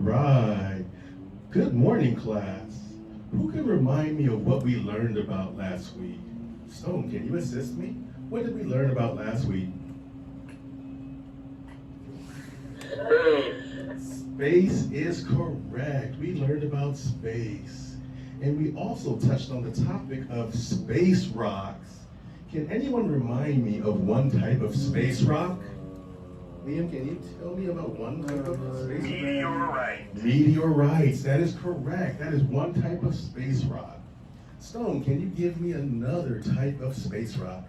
right. Good morning, class. Who can remind me of what we learned about last week? Stone, can you assist me? What did we learn about last week? Space is correct. We learned about space. And we also touched on the topic of space rocks. Can anyone remind me of one type of space rock? Liam, can you tell me about one type of space rock? Meteorite. Meteorites, that is correct. That is one type of space rock. Stone, can you give me another type of space rock?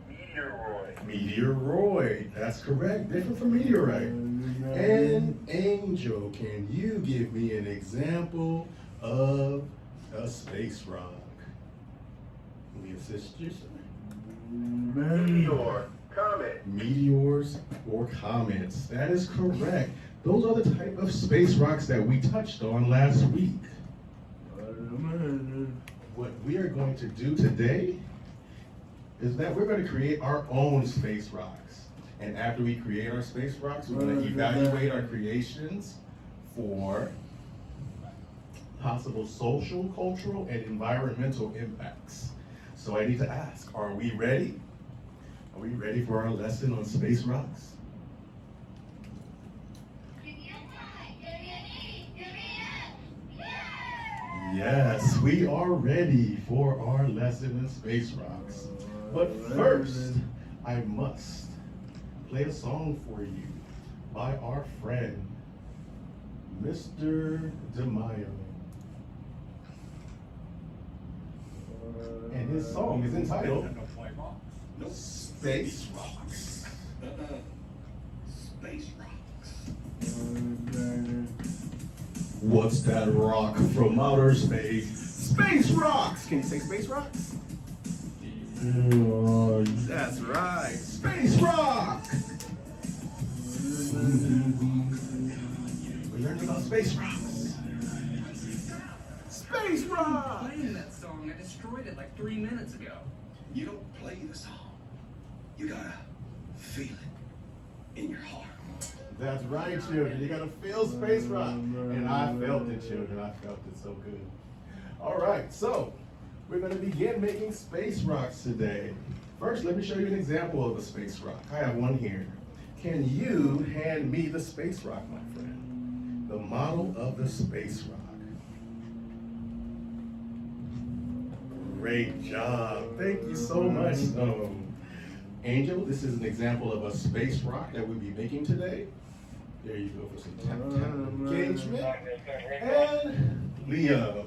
Meteoroid. Meteoroid, that's correct. Different from meteorite. And Angel, can you give me an example of a space rock? Let me assist you, sir. Meteor. Comet. Meteors or comets. That is correct. Those are the type of space rocks that we touched on last week. What we are going to do today is that we're going to create our own space rocks. And after we create our space rocks, we're going to evaluate our creations for possible social, cultural, and environmental impacts. So I need to ask, are we ready? Are we ready for our lesson on space rocks? Yes, we are ready for our lesson in space rocks. But first, I must play a song for you by our friend, Mr. DeMaio. And his song is entitled Space Rocks. Space rocks. What's that rock from outer space? Space rocks! Can you say space rocks? That's right, space rock! We learned about space rocks. Space rock! Playing that song, I destroyed it like 3 minutes ago. You don't play the song. You gotta feel it in your heart. That's right, children. You gotta feel space rock. And I felt it, children. I felt it so good. All right, so we're gonna begin making space rocks today. First, let me show you an example of a space rock. I have one here. Can you hand me the space rock, my friend? The model of the space rock. Great job. Thank you so much, Stone. Angel, this is an example of a space rock that we'll be making today. There you go for some tap engagement. And Liam,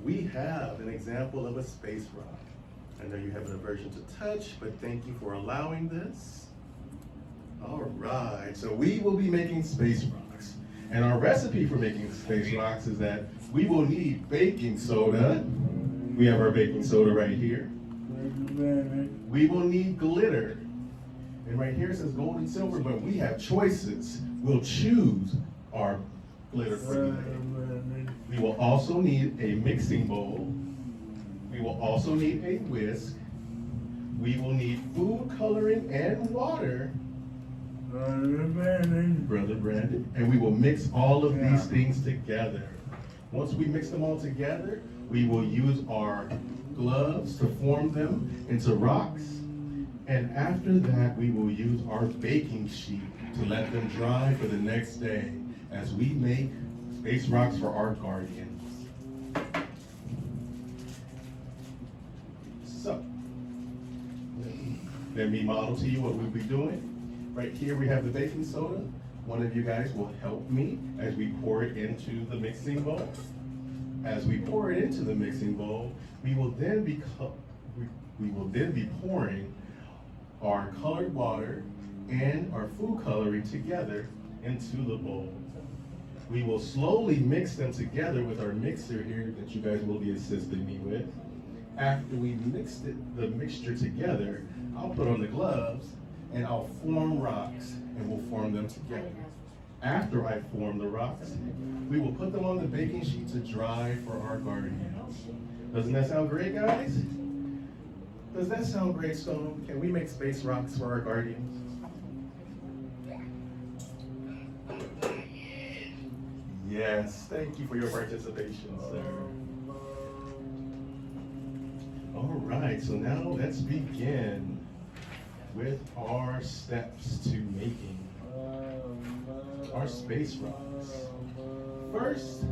we have an example of a space rock. I know you have an aversion to touch, but thank you for allowing this. All right, so we will be making space rocks. And our recipe for making space rocks is that we will need baking soda. We have our baking soda right here. We will need glitter. And right here it says gold and silver, but we have choices. We'll choose our glitter for today. We will also need a mixing bowl. We will also need a whisk. We will need food coloring and water. Brother Brandon. And we will mix all of these things together. Once we mix them all together, we will use our gloves to form them into rocks. And after that, we will use our baking sheet to let them dry for the next day as we make space rocks for our guardians. So, let me model to you what we'll be doing. Right here we have the baking soda. One of you guys will help me as we pour it into the mixing bowl. As we pour it into the mixing bowl, we will then be pouring our colored water and our food coloring together into the bowl. We will slowly mix them together with our mixer here that you guys will be assisting me with. After we mixed the mixture together, I'll put on the gloves and I'll form rocks and we'll form them together. After I form the rocks, we will put them on the baking sheet to dry for our guardians. Doesn't that sound great, guys? Does that sound great, Stone? Can we make space rocks for our guardians? Yes, thank you for your participation, sir. All right, so now let's begin with our steps to making our space rocks. First,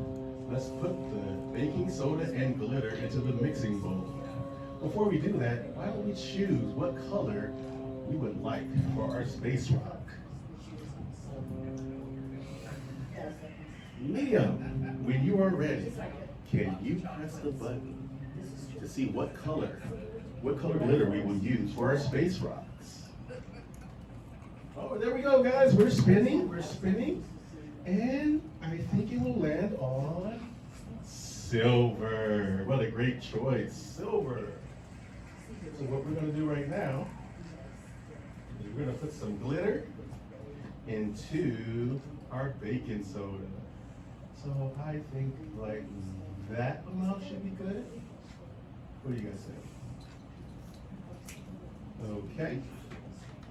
let's put the baking soda and glitter into the mixing bowl. Before we do that, why don't we choose what color we would like for our space rock? Liam, when you are ready, can you press the button to see what color glitter we will use for our space rocks? Oh, there we go, guys. We're spinning. And I think it will land on silver. What a great choice, silver. So what we're gonna do right now is we're gonna put some glitter into our baking soda. So I think like that amount should be good. What do you guys think? Okay,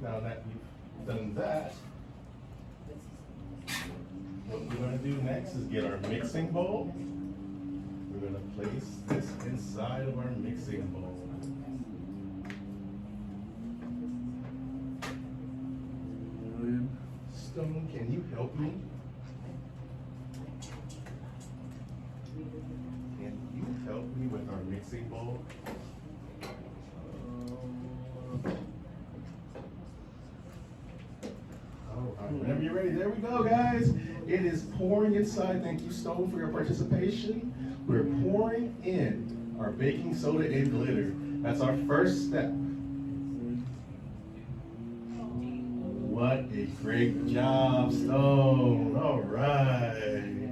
now that we've done that, what we're gonna do next is get our mixing bowl. We're gonna place this inside of our mixing bowl. Stone, can you help me? Can you help me with our mixing bowl? All right, whenever you're ready, there we go, guys. It is pouring inside. Thank you, Stone, for your participation. We're pouring in our baking soda and glitter. That's our first step. What a great job, Stone. All right.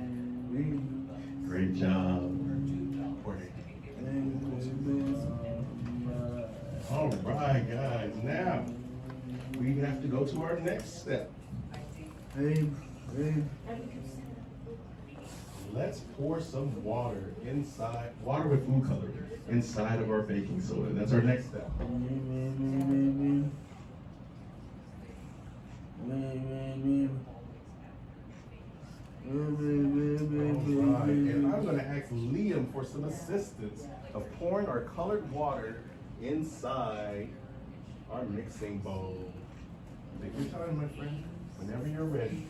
Great job. All right, guys. Now, we have to go to our next step. Let's pour some water with food coloring inside of our baking soda. That's our next step. All right, and I'm going to ask Liam for some assistance of pouring our colored water inside our mixing bowl. Take your time, my friend, whenever you're ready.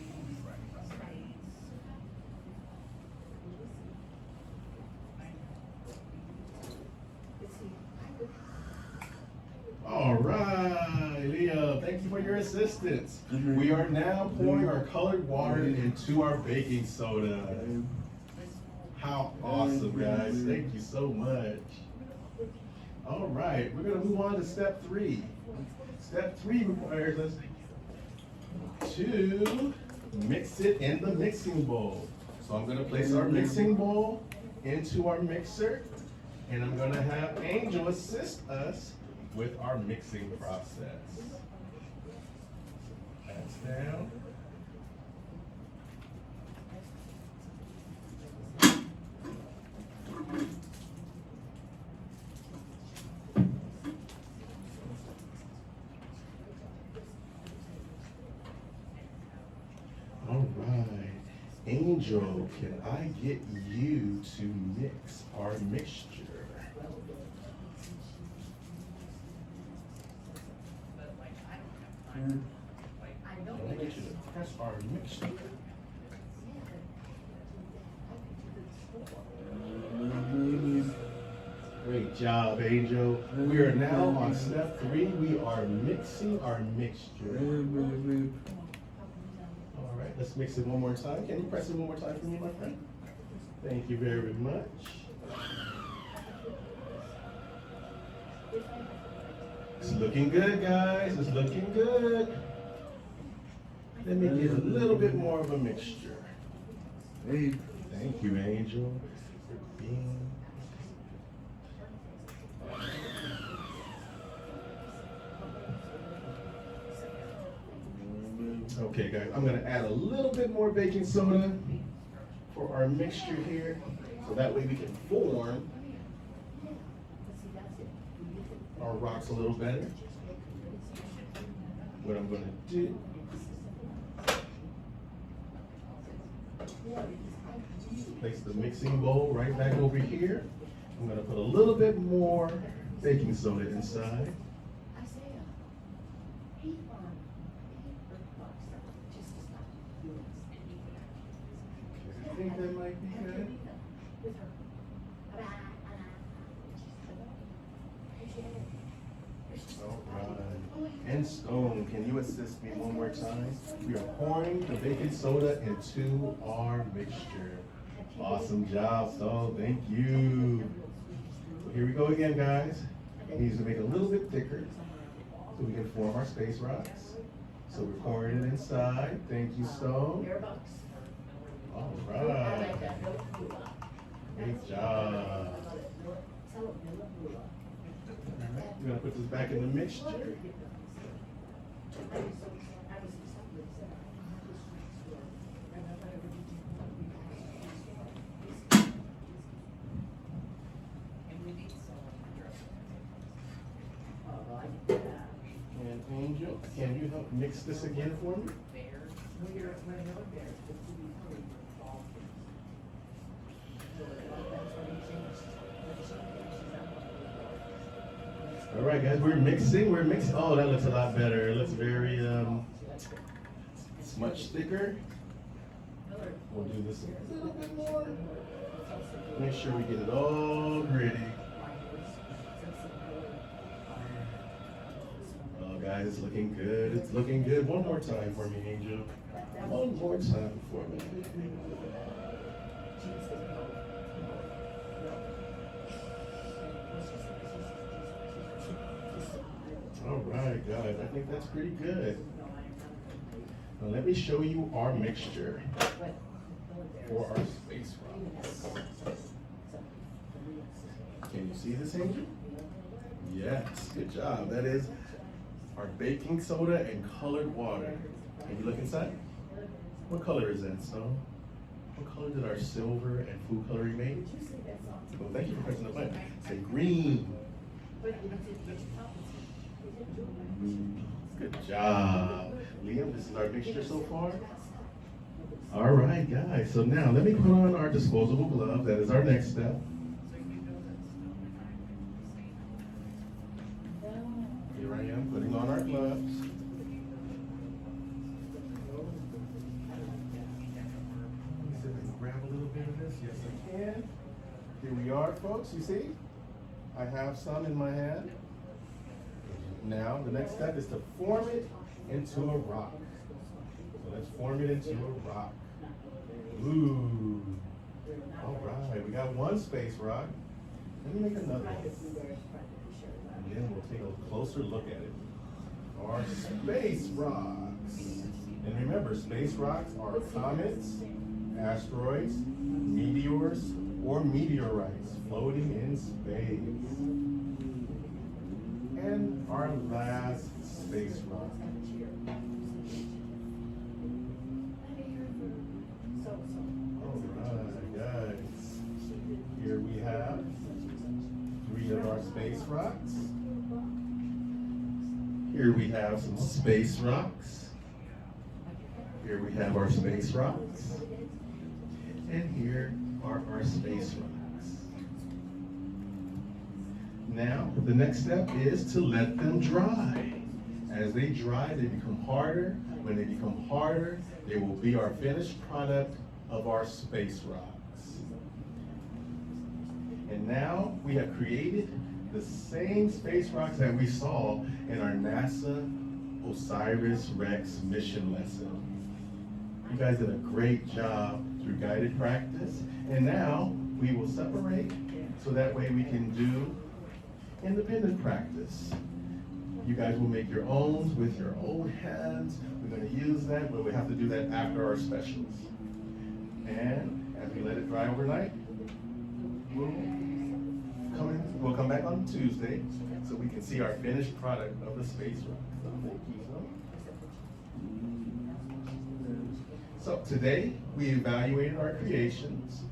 All right, Liam, thank you for your assistance. We are now pouring our colored water into our baking soda. How awesome, guys. Thank you so much. All right, we're gonna move on to step 3. Step 3 requires us to mix it in the mixing bowl. So I'm gonna place our mixing bowl into our mixer, and I'm gonna have Angel assist us with our mixing process. That's down. All right, Angel, can I get you to mix our mixture? I want you to press our mixture. Great job, Angel. We are now on step 3. We are mixing our mixture. All right, let's mix it one more time. Can you press it one more time for me, my friend? Thank you very much. It's looking good, guys. It's looking good. Let me get a little bit more of a mixture. Thank you, Angel, for being. Okay, guys, I'm gonna add a little bit more baking soda for our mixture here, so that way we can form our rocks a little better. What I'm gonna do Place the mixing bowl right back over here. I'm gonna put a little bit more baking soda inside. I think that might be good. Alright. And Stone, can you assist me one more time? We are pouring the baking soda into our mixture. Awesome job, Stone. Thank you. So here we go again, guys. It needs to make it a little bit thicker so we can form our space rocks. So we're pouring it inside. Thank you, Stone. All right. Great job. We're gonna put this back in the mixture. And Angel, can you help mix this again for me? All right, guys, we're mixing. Oh, that looks a lot better. It looks very, it's much thicker. We'll do this a little bit more. Make sure we get it all gritty. Oh, guys, it's looking good. It's looking good. One more time for me, Angel. One more time for me. All right, guys, I think that's pretty good. Now let me show you our mixture for our space rocks. Can you see this, Angel? Yes, good job. That is our baking soda and colored water. Can you look inside? What color is that, Stone? What color did our silver and food coloring make? Well, thank you for pressing the button. Say green. Good job. Liam, this is our mixture so far. All right, guys. So now let me put on our disposable glove. That is our next step. Here I am putting on our gloves. Let me see if I can grab a little bit of this. Yes, I can. Here we are, folks. You see? I have some in my hand. Now, the next step is to form it into a rock. So let's form it into a rock. Ooh. All right, we got one space rock. Let me make another one. And then we'll take a closer look at it. Our space rocks. And remember, space rocks are comets, asteroids, meteors, or meteorites floating in space. And our last space rock. Alright, guys. Here we have 3 of our space rocks. Here we have some space rocks. Here we have our space rocks. And here are our space rocks. Now, the next step is to let them dry. As they dry, they become harder. When they become harder, they will be our finished product of our space rocks. And now we have created the same space rocks that we saw in our NASA OSIRIS-REx mission lesson. You guys did a great job through guided practice. And now we will separate so that way we can do independent practice. You guys will make your own with your own hands. We're going to use that, but we have to do that after our specials. And as we let it dry overnight, we'll come back on Tuesday so we can see our finished product of the space rock. So today we evaluated our creations,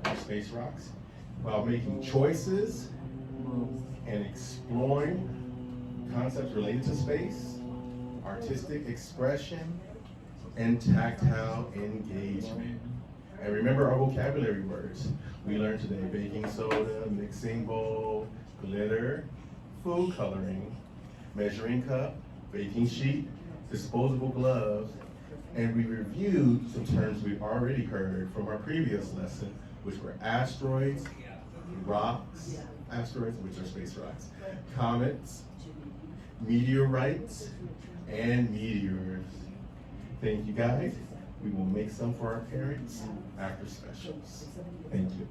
our space rocks, while making choices and exploring concepts related to space, artistic expression, and tactile engagement. And remember our vocabulary words. We learned today baking soda, mixing bowl, glitter, food coloring, measuring cup, baking sheet, disposable gloves, and we reviewed some terms we've already heard from our previous lesson, which were asteroids, rocks, asteroids, which are space rocks, comets, meteorites, and meteors. Thank you guys. We will make some for our parents after specials. Thank you.